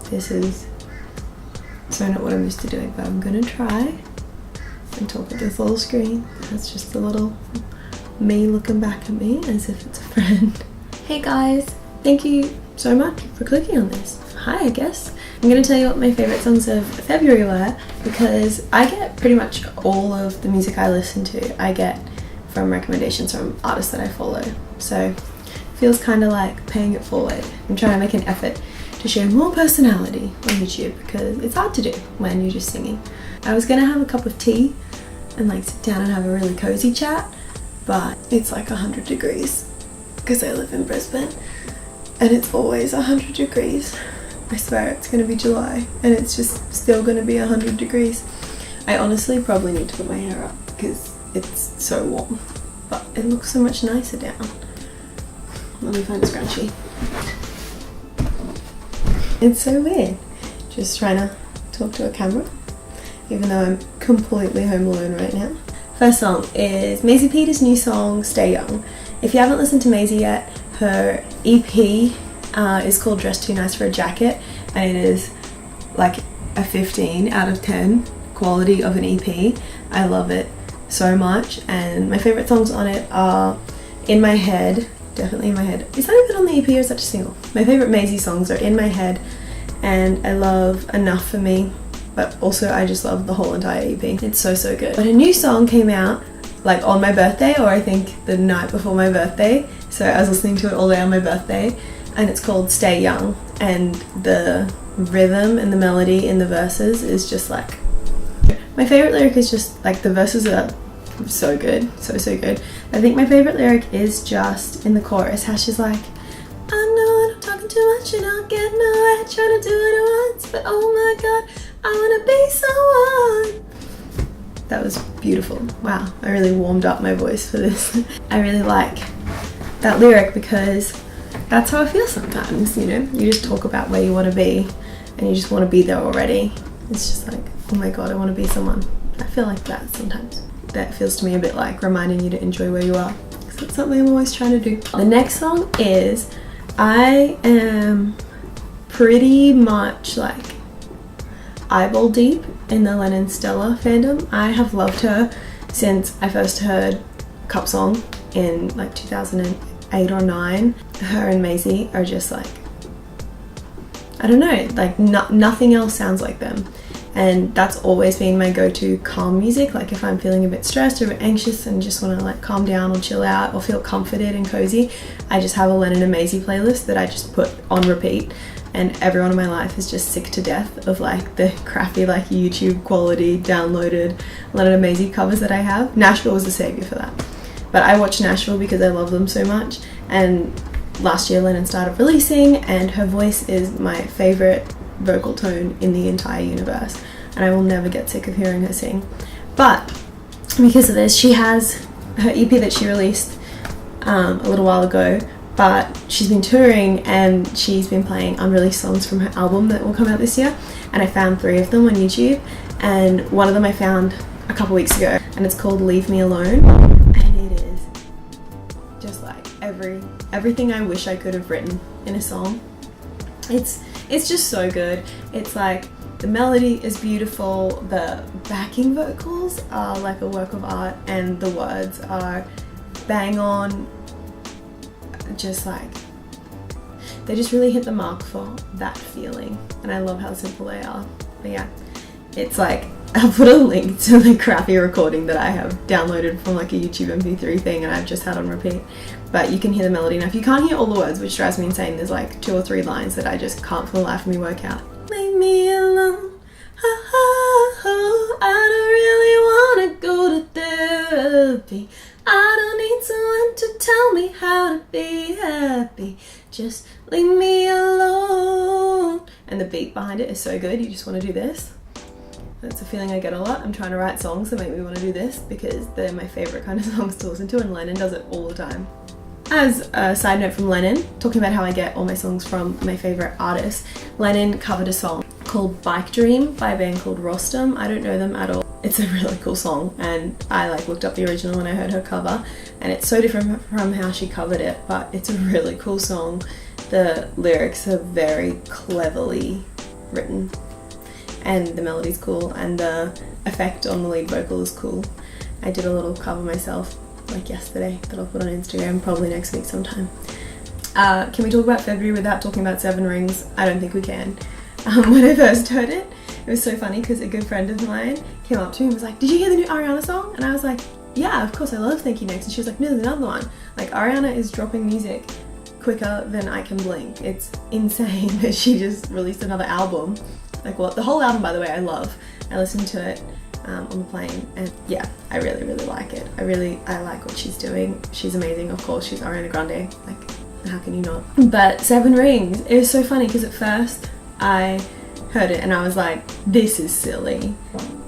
This is so not what I'm used to doing, but I'm gonna try and talk at this little screen. That's just a little me looking back at me as if it's a friend. Hey guys, thank you so much for clicking on this. Hi, I guess. I'm gonna tell you what my favorite songs of February were, because I get pretty much all of the music I listen to, I get from recommendations from artists that I follow. So it feels kind of like paying it forward. I'm trying to make an effort to show more personality on YouTube, because it's hard to do when you're just singing. I was gonna have a cup of tea and like sit down and have a really cozy chat, but it's like 100 degrees because I live in Brisbane and it's always 100 degrees. I swear it's gonna be July and it's just still gonna be 100 degrees. I honestly probably need to put my hair up because it's so warm, but it looks so much nicer down. Let me find a scrunchie. It's so weird just trying to talk to a camera, even though I'm completely home alone right now. First song is Maisie Peters' new song, Stay Young. If you haven't listened to Maisie yet, her EP is called Dress Too Nice for a Jacket, and it is like a 15 out of 10 quality of an EP. I love it so much, and my favourite songs on it are In My Head, definitely In My Head. Is that even on the EP or is that just a single? My favourite Maisie songs are In My Head, and I love Enough For Me, but also I just love the whole entire EP. It's so good. But a new song came out like on my birthday, or I think the night before my birthday, so I was listening to it all day on my birthday, and it's called Stay Young, and the rhythm and the melody in the verses is just like, my favourite lyric is just like, the verses are so good, so good. I think my favourite lyric is just in the chorus, how she's like, I know that I'm talking too much and I'll get nowhere trying to do it at once, but oh my god, I wanna be someone. That was beautiful. Wow, I really warmed up my voice for this. I really like that lyric because that's how I feel sometimes, you know? You just talk about where you want to be and you just want to be there already. It's just like, oh my god, I want to be someone. I feel like that sometimes. That feels to me a bit like reminding you to enjoy where you are, because that's something I'm always trying to do. The next song is, I am pretty much like eyeball deep in the Lennon Stella fandom. I have loved her since I first heard Cup Song in like 2008 or 9. Her and Maisie are just like, I don't know, like nothing else sounds like them. And that's always been my go-to calm music. Like if I'm feeling a bit stressed or a bit anxious and just want to like calm down or chill out or feel comforted and cozy, I just have a Lennon and Maisie playlist that I just put on repeat. And everyone in my life is just sick to death of like the crappy like YouTube quality downloaded Lennon and Maisie covers that I have. Nashville was the savior for that. But I watched Nashville because I love them so much. And last year Lennon started releasing, and her voice is my favorite vocal tone in the entire universe, and I will never get sick of hearing her sing. But because of this, she has her EP that she released a little while ago, but she's been touring and she's been playing unreleased songs from her album that will come out this year, and I found 3 of them on YouTube, and one of them I found a couple weeks ago, and it's called Leave Me Alone, and it is just like everything I wish I could have written in a song. It's just so good. It's like, the melody is beautiful, the backing vocals are like a work of art, and the words are bang on, just like, they just really hit the mark for that feeling, and I love how simple they are. But yeah, it's like, I'll put a link to the crappy recording that I have downloaded from like a YouTube MP3 thing and I've just had on repeat. But you can hear the melody. Now if you can't hear all the words, which drives me insane, there's like 2 or 3 lines that I just can't for the life of me work out. Leave me alone, ha ha ha, I don't really wanna go to therapy. I don't need someone to tell me how to be happy. Just leave me alone. And the beat behind it is so good, you just want to do this. That's a feeling I get a lot. I'm trying to write songs that make me want to do this because they're my favourite kind of songs to listen to, and Lennon does it all the time. As a side note from Lennon, talking about how I get all my songs from my favourite artists, Lennon covered a song called Bike Dream by a band called Rostam. I don't know them at all. It's a really cool song, and I like looked up the original when I heard her cover, and it's so different from how she covered it, but it's a really cool song. The lyrics are very cleverly written, and the melody's cool, and the effect on the lead vocal is cool. I did a little cover myself like yesterday that I'll put on Instagram probably next week sometime. Can we talk about February without talking about Seven Rings? I don't think we can. When I first heard it, it was so funny because a good friend of mine came up to me and was like, did you hear the new Ariana song? And I was like, yeah, of course, I love Thank You Next. And she was like, no, there's another one. Like, Ariana is dropping music quicker than I can blink. It's insane that she just released another album. Like, what? The whole album, by the way, I love. I listened to it on the plane, and yeah, I really, really like it. I like what she's doing. She's amazing, of course. She's Ariana Grande. Like, how can you not? But Seven Rings, it was so funny because at first I heard it and I was like, this is silly.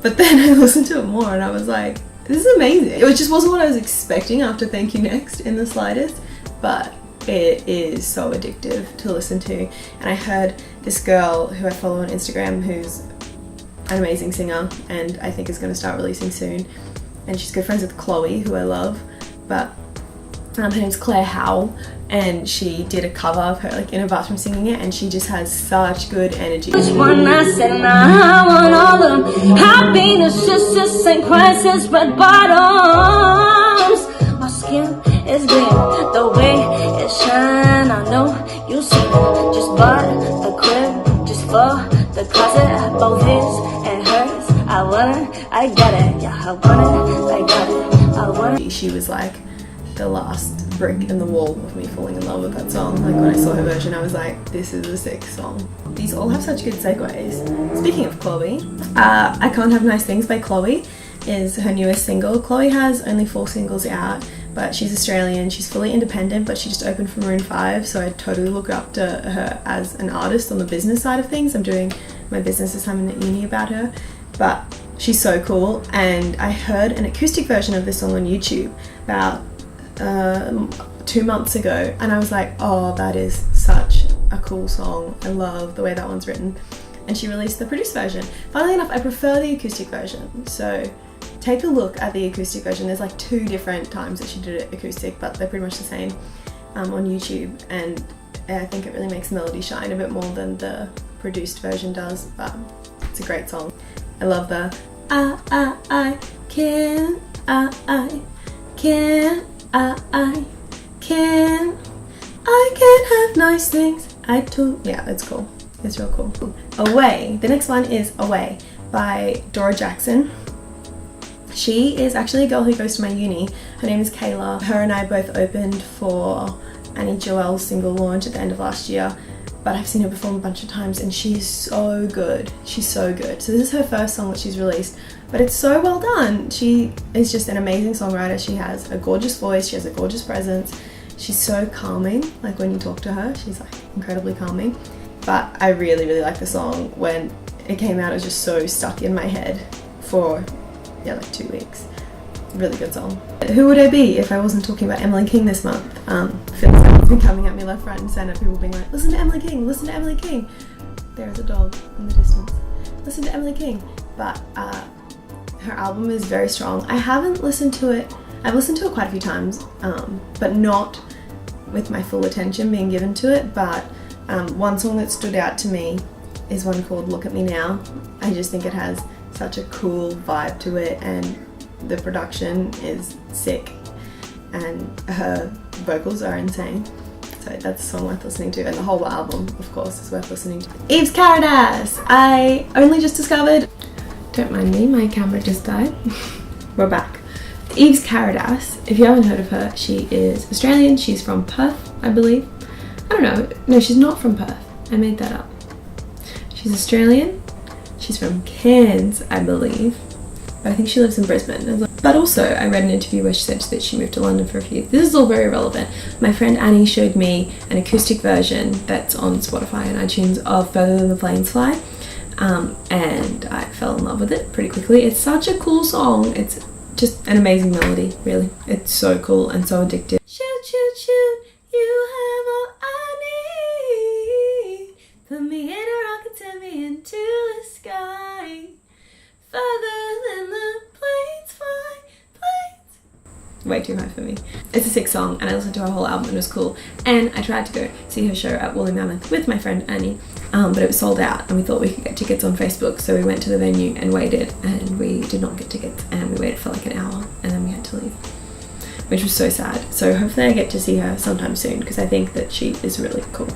But then I listened to it more and I was like, this is amazing. It just wasn't what I was expecting after Thank You Next in the slightest, but it is so addictive to listen to. And I heard this girl who I follow on Instagram who's an amazing singer and I think is going to start releasing soon, and she's good friends with Chloe, who I love, but her name's Claire Howell, and she did a cover of her like in a bathroom singing it, and she just has such good energy. Which one I said I want all of them. Happiness, sisters and crisis, red bottoms. My skin is green, the way it shine. I know you see it. Just bought a crib just for the closet, both his and hers. I want it, I got it. Yeah, I want it, I got it. I want it. She was like the last brick in the wall of me falling in love with that song. Like, when I saw her version, I was like, this is a sick song. These all have such good segues. Speaking of Chloe, I Can't Have Nice Things by Chloe is her newest single. Chloe has only 4 singles out, but she's Australian, she's fully independent, but she just opened for Maroon 5, so I totally look up to her as an artist on the business side of things. I'm doing my business assignment at uni about her, but she's so cool. And I heard an acoustic version of this song on YouTube about 2 months ago, and I was like, oh, that is such a cool song. I love the way that one's written. And she released the produced version. Funnily enough, I prefer the acoustic version, so take a look at the acoustic version. There's like 2 different times that she did it acoustic, but they're pretty much the same on YouTube, and I think it really makes the melody shine a bit more than the produced version does, but it's a great song. I love the I can't have nice things. Yeah, it's cool. It's real cool. Away. The next one is Away by Dora Jackson. She is actually a girl who goes to my uni. Her name is Kayla. Her and I both opened for Annie Joel's single launch at the end of last year, but I've seen her perform a bunch of times and she's so good. She's so good. So this is her first song that she's released, but it's so well done. She is just an amazing songwriter. She has a gorgeous voice. She has a gorgeous presence. She's so calming. Like, when you talk to her, she's like incredibly calming. But I really, really like the song. When it came out, it was just so stuck in my head for, yeah, like 2 weeks. Really good song. Who would I be if I wasn't talking about Emily King this month? I feel like someone's been coming at me left, right and centre. People being like, listen to Emily King, listen to Emily King. There's a dog in the distance. Listen to Emily King. But her album is very strong. I haven't listened to it. I've listened to it quite a few times, but not with my full attention being given to it. But one song that stood out to me is one called Look at Me Now. I just think it has such a cool vibe to it, and the production is sick, and her vocals are insane. So that's a song worth listening to, and the whole album, of course, is worth listening to. Eve's Caradas! I only just discovered, don't mind me, my camera just died. We're back. Eve's Caradas, if you haven't heard of her, she is Australian. She's from Perth, I believe. I don't know. No, she's not from Perth. I made that up. She's Australian. She's from Cairns, I believe. But I think she lives in Brisbane. But also, I read an interview where she said that she moved to London for a few years. This is all very relevant. My friend Annie showed me an acoustic version that's on Spotify and iTunes of Further Than the Planes Fly. And I fell in love with it pretty quickly. It's such a cool song. It's just an amazing melody, really. It's so cool and so addictive. Shoot, shoot, shoot, you have all I need. Put me in a rocket, send me into the sky. Further than the planes fly, planes. Way too high for me. It's a sick song, and I listened to her whole album and it was cool. And I tried to go see her show at Woolly Mammoth with my friend Annie, but it was sold out and we thought we could get tickets on Facebook, so we went to the venue and waited, and we did not get tickets, and we waited for like an hour and then we had to leave, which was so sad. So hopefully I get to see her sometime soon, because I think that she is really cool.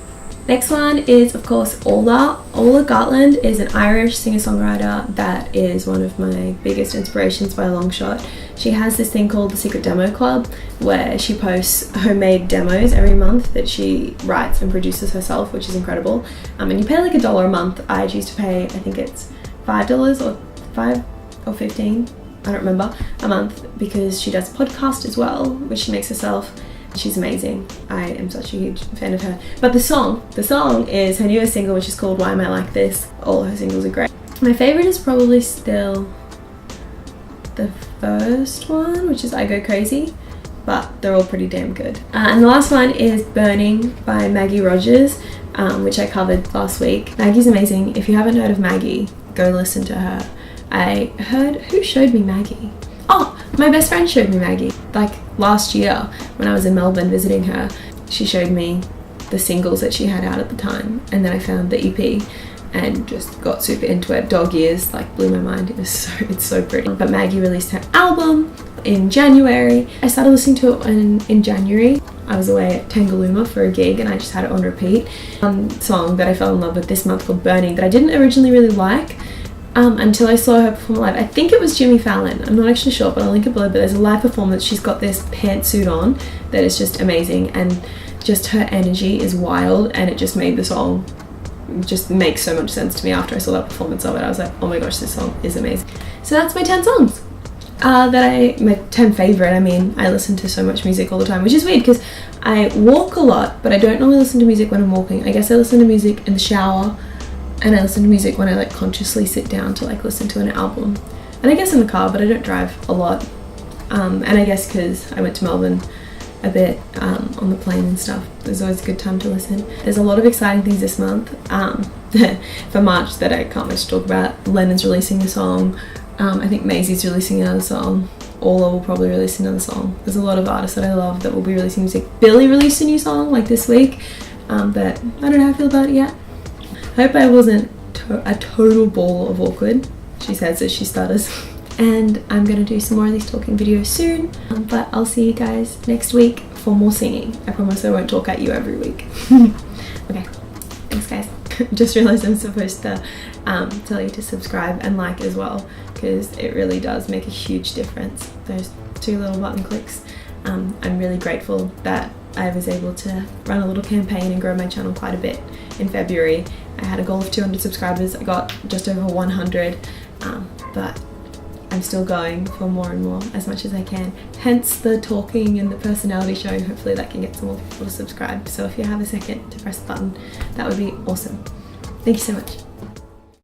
Next one is, of course, Ola. Ola Gartland is an Irish singer-songwriter that is one of my biggest inspirations by a long shot. She has this thing called the Secret Demo Club, where she posts homemade demos every month that she writes and produces herself, which is incredible. And you pay like $1 a month. I choose to pay, I think it's $5 or $5 or $15, I don't remember, a month, because she does a podcast as well, which she makes herself. She's amazing. I am such a huge fan of her. But the song is her newest single, which is called Why Am I Like This. All her singles are great. My favourite is probably still the first one, which is I Go Crazy, but they're all pretty damn good. And the last one is Burning by Maggie Rogers, which I covered last week. Maggie's amazing. If you haven't heard of Maggie, go listen to her. I heard, who showed me Maggie? Oh, my best friend showed me Maggie. Like last year when I was in Melbourne visiting her, she showed me the singles that she had out at the time, and then I found the EP and just got super into it. Dog Years like blew my mind. It's so pretty. But Maggie released her album in January. I started listening to it in January. I was away at Tangalooma for a gig and I just had it on repeat. One song that I fell in love with this month called Burning that I didn't originally really like, until I saw her perform live. I think it was Jimmy Fallon, I'm not actually sure, but I'll link it below. But there's a live performance. She's got this pantsuit on that is just amazing, and just her energy is wild, and it just made the song just make so much sense to me after I saw that performance of it. I was like, oh my gosh, this song is amazing. So that's my 10 songs. My 10 favourite. I mean, I listen to so much music all the time, which is weird because I walk a lot, but I don't normally listen to music when I'm walking. I guess I listen to music in the shower, and I listen to music when I like consciously sit down to like listen to an album, and I guess in the car, but I don't drive a lot. And I guess because I went to Melbourne a bit on the plane and stuff, there's always a good time to listen. There's a lot of exciting things this month for March that I can't wait to talk about. Lennon's releasing a song. I think Maisie's releasing another song. Ola will probably release another song. There's a lot of artists that I love that will be releasing music. Billie released a new song like this week, but I don't know how I feel about it yet. I hope I wasn't a total ball of awkward. She says that she stutters. And I'm gonna do some more of these talking videos soon, but I'll see you guys next week for more singing. I promise I won't talk at you every week. Okay, thanks guys. Just realized I'm supposed to tell you to subscribe and like as well, because it really does make a huge difference, those 2 little button clicks. I'm really grateful that I was able to run a little campaign and grow my channel quite a bit in February. I had a goal of 200 subscribers. I got just over 100, but I'm still going for more and more as much as I can. Hence the talking and the personality showing. Hopefully that can get some more people to subscribe. So if you have a second to press the button, that would be awesome. Thank you so much.